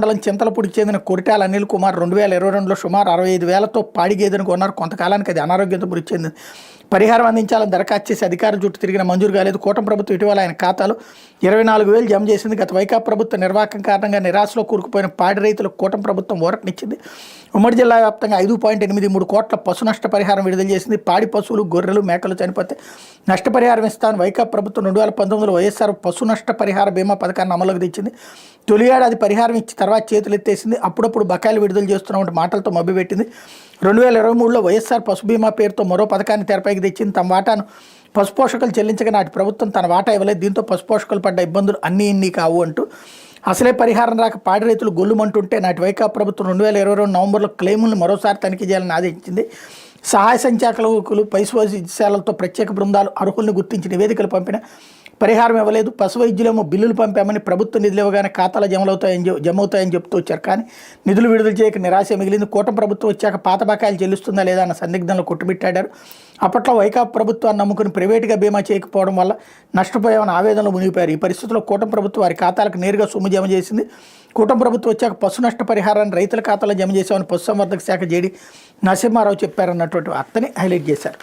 మండలం చింతలపూడికి చెందిన కొరిటాల అనిల్ కుమార్ 2022లో సుమారు 65,000తో పాడి గేదెను కొన్నారు. కొంతకాలానికి అది అనారోగ్యంతో మృతి చెందింది. పరిహారం అందించాలని దరఖాస్తు చేసి అధికారుల చుట్టూ తిరిగిన మంజూరు కాలేదు. కూటమి ప్రభుత్వం ఇటీవల ఆయన ఖాతాలో 24,000 జమ చేసింది. గత వైకాపా ప్రభుత్వ నిర్వాహకం కారణంగా నిరాశలో కూరుకుపోయిన పాడి రైతులకు కూటమి ప్రభుత్వం ఊరటనిచ్చింది. ఉమ్మడి జిల్లా వ్యాప్తంగా 5.83 కోట్ల పశు నష్ట పరిహారం విడుదల చేసింది. పాడి పశువులు, గొర్రెలు, మేకలు చనిపోతే నష్టపరిహారం ఇస్తామని వైకాపా ప్రభుత్వం 2019లో వైఎస్ఆర్ పశు నష్ట పరిహార బీమా పథకాన్ని అమలుకు తెచ్చింది. తొలి ఏడాది పరిహారం ఇచ్చి తర్వాత చేతులు ఎత్తేసింది. అప్పుడప్పుడు బకాయిలు విడుదల చేస్తున్నామంటే మాటలతో మభ్యపెట్టింది. 2023లో వైఎస్ఆర్ పశు బీమా పేరుతో మరో పథకాన్ని తెరపైకి తెచ్చింది. తమ వాటాను పశుపోషకులు చెల్లించగా నాటి ప్రభుత్వం తన వాటా ఇవ్వలేదు. దీంతో పశుపోషకులు పడ్డ ఇబ్బందులు ఇన్ని కావు అంటూ అసలే పరిహారం రాక పాడి రైతులు గొల్లుమంటుంటే నాటి వైకాపా ప్రభుత్వం 2022 నవంబర్లో క్లెయిములను మరోసారి తనిఖీ చేయాలని ఆదేశించింది. సహాయ సంచాలకులు పశు వైద్యశాలలతో ప్రత్యేక బృందాలు అర్హుల్ని గుర్తించి నివేదికలు పంపిన పరిహారం ఇవ్వలేదు. పశు వైద్యులేమో బిల్లులు పంపామని ప్రభుత్వ నిధులు ఇవ్వగానే ఖాతాలో జమ అవుతాయని చెప్తూ వచ్చారు. కానీ నిధులు విడుదల చేయక నిరాశ మిగిలింది. కూటమి ప్రభుత్వం వచ్చాక పాత బకాయిలు చెల్లిస్తుందా లేదా అన్న సందిగ్ధంలో కొట్టుమిట్టాడారు. అప్పట్లో వైకాపా ప్రభుత్వాన్ని నమ్ముకుని ప్రైవేటుగా బీమా చేయకపోవడం వల్ల నష్టపోయామని ఆవేదనలో మునిగిపోయారు. ఈ పరిస్థితుల్లో కూటమి ప్రభుత్వం వారి ఖాతాలకు నేరుగా సొమ్ము జమ చేసింది. కూటమి ప్రభుత్వం వచ్చాక పశు నష్ట పరిహారాన్ని రైతుల ఖాతాలో జమ చేశామని పశుసంవర్ధక శాఖ జేడీ నరసింహారావు చెప్పారన్నటువంటి వార్తని హైలైట్ చేశారు.